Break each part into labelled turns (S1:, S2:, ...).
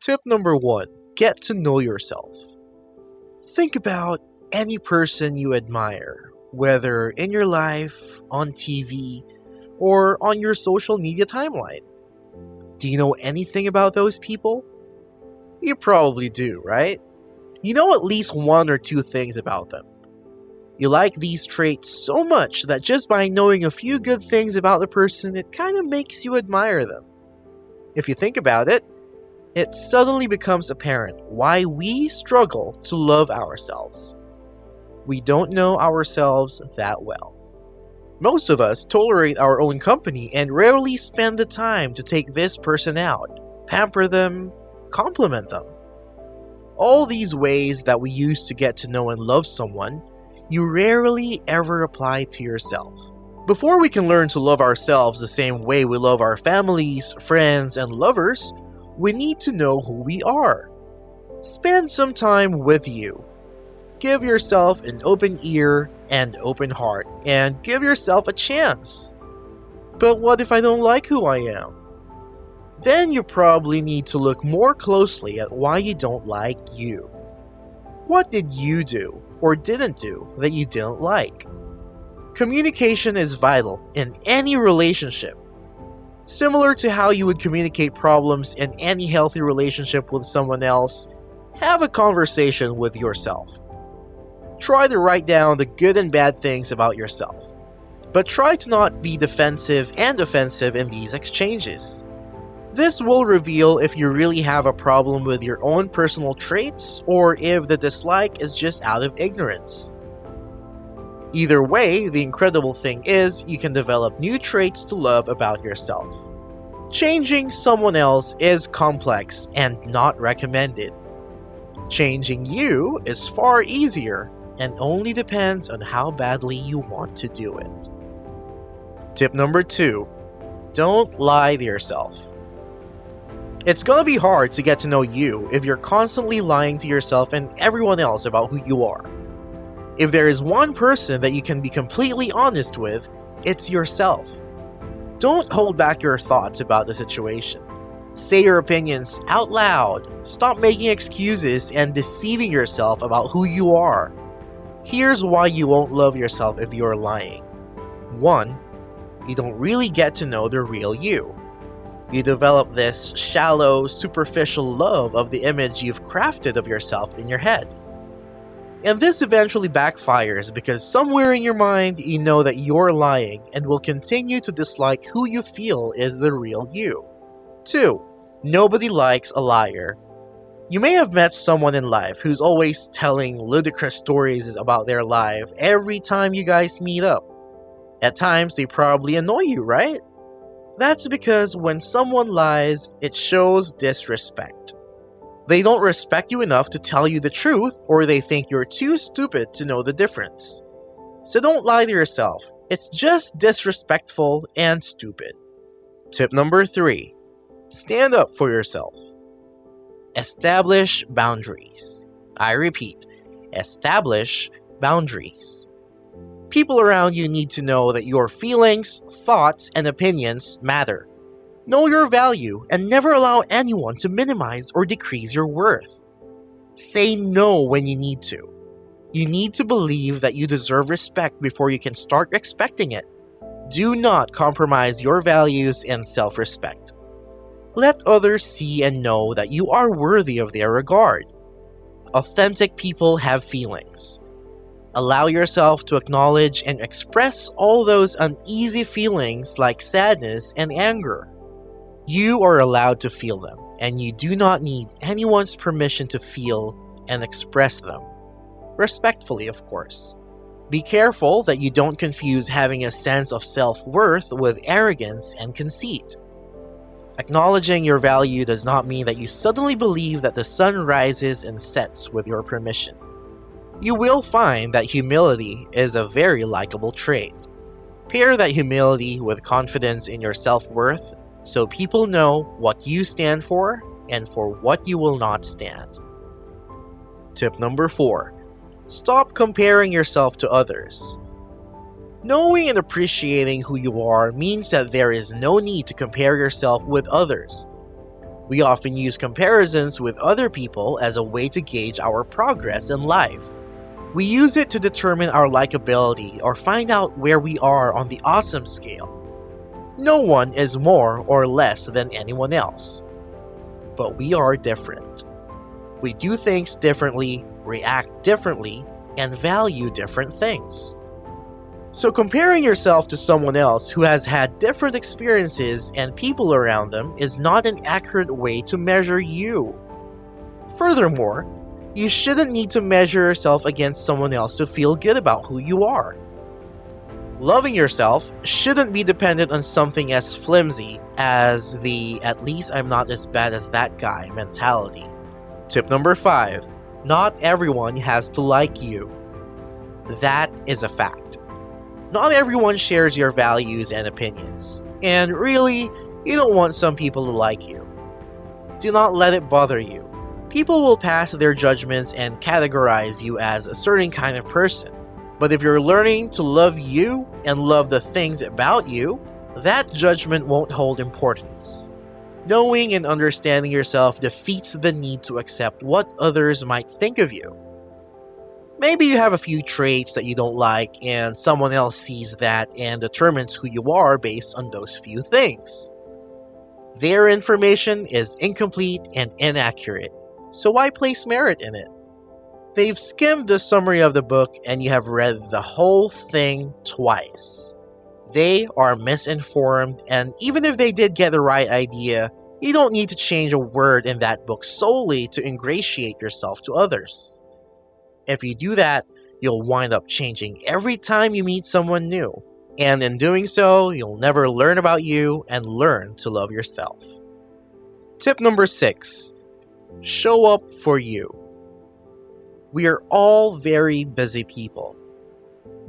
S1: Tip number 1. Get to know yourself. Think about any person you admire, whether in your life, on TV, or on your social media timeline. Do you know anything about those people? You probably do, right? You know at least one or two things about them. You like these traits so much that just by knowing a few good things about the person, it kind of makes you admire them. If you think about it, it suddenly becomes apparent why we struggle to love ourselves. We don't know ourselves that well. Most of us tolerate our own company and rarely spend the time to take this person out, pamper them, compliment them. All these ways that we use to get to know and love someone, you rarely ever apply to yourself. Before we can learn to love ourselves the same way we love our families, friends, and lovers, we need to know who we are. Spend some time with you. Give yourself an open ear and open heart, and give yourself a chance. But what if I don't like who I am? Then you probably need to look more closely at why you don't like you. What did you do or didn't do that you didn't like? Communication is vital in any relationship. Similar to how you would communicate problems in any healthy relationship with someone else, have a conversation with yourself. Try to write down the good and bad things about yourself, but try to not be defensive and offensive in these exchanges. This will reveal if you really have a problem with your own personal traits or if the dislike is just out of ignorance. Either way, the incredible thing is you can develop new traits to love about yourself. Changing someone else is complex and not recommended. Changing you is far easier and only depends on how badly you want to do it. Tip number 2. Don't lie to yourself. It's gonna be hard to get to know you if you're constantly lying to yourself and everyone else about who you are. If there is one person that you can be completely honest with, it's yourself. Don't hold back your thoughts about the situation. Say your opinions out loud. Stop making excuses and deceiving yourself about who you are. Here's why you won't love yourself if you're lying. 1. You don't really get to know the real you. You develop this shallow, superficial love of the image you've crafted of yourself in your head. And this eventually backfires because somewhere in your mind you know that you're lying and will continue to dislike who you feel is the real you. 2. Nobody likes a liar. You may have met someone in life who's always telling ludicrous stories about their life every time you guys meet up. At times they probably annoy you, right? That's because when someone lies, it shows disrespect. They don't respect you enough to tell you the truth, or they think you're too stupid to know the difference. So don't lie to yourself. It's just disrespectful and stupid. Tip number 3. Stand up for yourself. Establish boundaries. I repeat, establish boundaries. People around you need to know that your feelings, thoughts, and opinions matter. Know your value and never allow anyone to minimize or decrease your worth. Say no when you need to. You need to believe that you deserve respect before you can start expecting it. Do not compromise your values and self-respect. Let others see and know that you are worthy of their regard. Authentic people have feelings. Allow yourself to acknowledge and express all those uneasy feelings like sadness and anger. You are allowed to feel them, and you do not need anyone's permission to feel and express them. Respectfully, of course. Be careful that you don't confuse having a sense of self-worth with arrogance and conceit. Acknowledging your value does not mean that you suddenly believe that the sun rises and sets with your permission. You will find that humility is a very likable trait. Pair that humility with confidence in your self-worth so people know what you stand for and for what you will not stand. Tip number 4. Stop comparing yourself to others. Knowing and appreciating who you are means that there is no need to compare yourself with others. We often use comparisons with other people as a way to gauge our progress in life. We use it to determine our likability or find out where we are on the awesome scale. No one is more or less than anyone else. But we are different. We do things differently, react differently, and value different things. So comparing yourself to someone else who has had different experiences and people around them is not an accurate way to measure you. Furthermore, you shouldn't need to measure yourself against someone else to feel good about who you are. Loving yourself shouldn't be dependent on something as flimsy as the "at least I'm not as bad as that guy" mentality. Tip number 5. Not everyone has to like you. That is a fact. Not everyone shares your values and opinions, and really, you don't want some people to like you. Do not let it bother you. People will pass their judgments and categorize you as a certain kind of person. But if you're learning to love you and love the things about you, that judgment won't hold importance. Knowing and understanding yourself defeats the need to accept what others might think of you. Maybe you have a few traits that you don't like and someone else sees that and determines who you are based on those few things. Their information is incomplete and inaccurate, so why place merit in it? They've skimmed the summary of the book and you have read the whole thing twice. They are misinformed, and even if they did get the right idea, you don't need to change a word in that book solely to ingratiate yourself to others. If you do that, you'll wind up changing every time you meet someone new, and in doing so, you'll never learn about you and learn to love yourself. Tip number 6. Show up for you. We are all very busy people.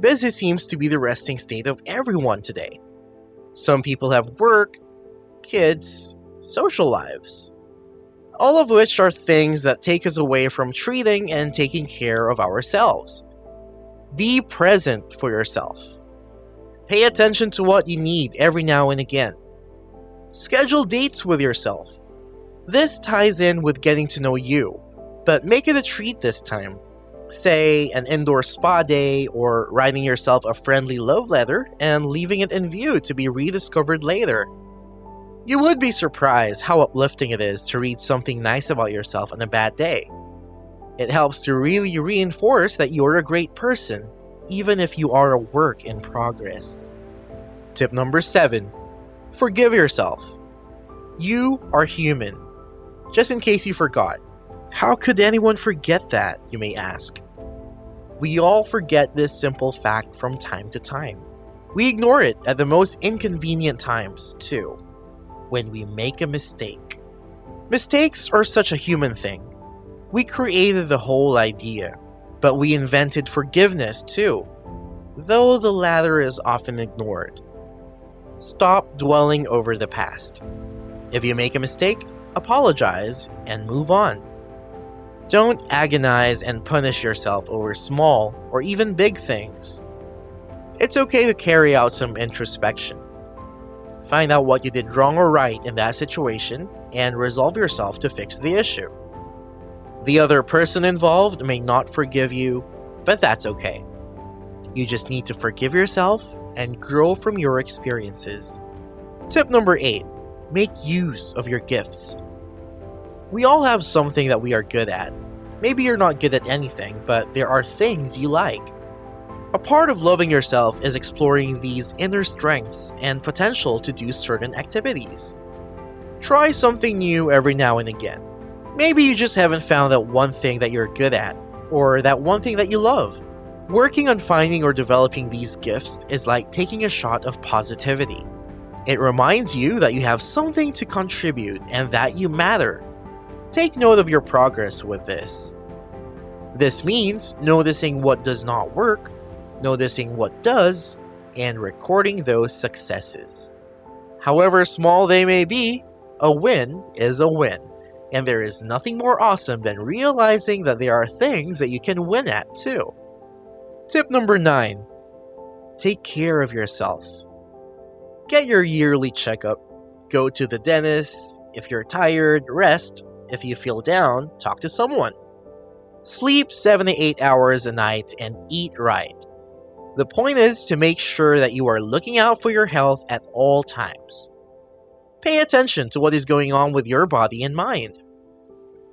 S1: Busy seems to be the resting state of everyone today. Some people have work, kids, social lives, all of which are things that take us away from treating and taking care of ourselves. Be present for yourself. Pay attention to what you need every now and again. Schedule dates with yourself. This ties in with getting to know you, but make it a treat this time. Say an indoor spa day or writing yourself a friendly love letter and leaving it in view to be rediscovered later. You would be surprised how uplifting it is to read something nice about yourself on a bad day. It helps to really reinforce that you're a great person, even if you are a work in progress. Tip number 7. Forgive yourself. You are human. Just in case you forgot. How could anyone forget that, you may ask? We all forget this simple fact from time to time. We ignore it at the most inconvenient times, too. When we make a mistake. Mistakes are such a human thing. We created the whole idea, but we invented forgiveness too, though the latter is often ignored. Stop dwelling over the past. If you make a mistake, apologize and move on. Don't agonize and punish yourself over small or even big things. It's okay to carry out some introspection. Find out what you did wrong or right in that situation and resolve yourself to fix the issue. The other person involved may not forgive you, but that's okay. You just need to forgive yourself and grow from your experiences. Tip number 8. Make use of your gifts. We all have something that we are good at. Maybe you're not good at anything, but there are things you like. A part of loving yourself is exploring these inner strengths and potential to do certain activities. Try something new every now and again. Maybe you just haven't found that one thing that you're good at, or that one thing that you love. Working on finding or developing these gifts is like taking a shot of positivity. It reminds you that you have something to contribute and that you matter. Take note of your progress with this. This means noticing what does not work, noticing what does, and recording those successes. However small they may be, a win is a win, and there is nothing more awesome than realizing that there are things that you can win at too. Tip number 9. Take care of yourself. Get your yearly checkup. Go to the dentist. If you're tired, rest. If you feel down, talk to someone. Sleep 7 to 8 hours a night and eat right. The point is to make sure that you are looking out for your health at all times. Pay attention to what is going on with your body and mind.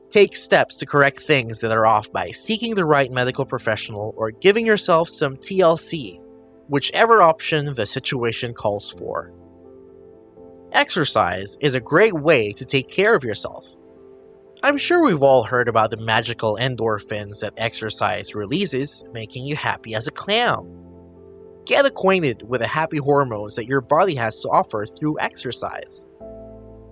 S1: Take steps to correct things that are off by seeking the right medical professional or giving yourself some TLC, whichever option the situation calls for. Exercise is a great way to take care of yourself. I'm sure we've all heard about the magical endorphins that exercise releases, making you happy as a clown. Get acquainted with the happy hormones that your body has to offer through exercise.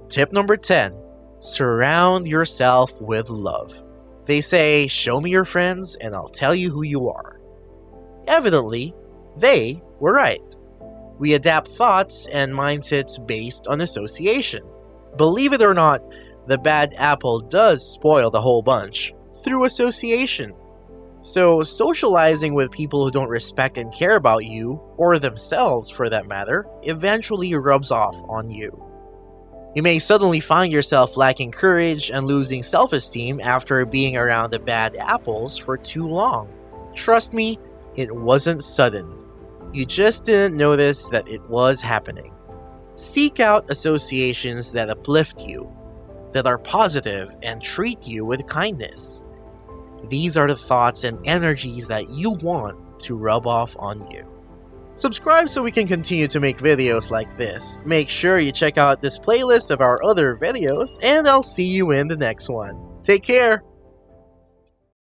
S1: Tip number 10. Surround yourself with love. They say, show me your friends and I'll tell you who you are. Evidently, they were right. We adapt thoughts and mindsets based on association. Believe it or not, the bad apple does spoil the whole bunch through association. So socializing with people who don't respect and care about you, or themselves for that matter, eventually rubs off on you. You may suddenly find yourself lacking courage and losing self-esteem after being around the bad apples for too long. Trust me, it wasn't sudden. You just didn't notice that it was happening. Seek out associations that uplift you, that are positive and treat you with kindness. These are the thoughts and energies that you want to rub off on you. Subscribe so we can continue to make videos like this. Make sure you check out this playlist of our other videos, and I'll see you in the next one. Take care!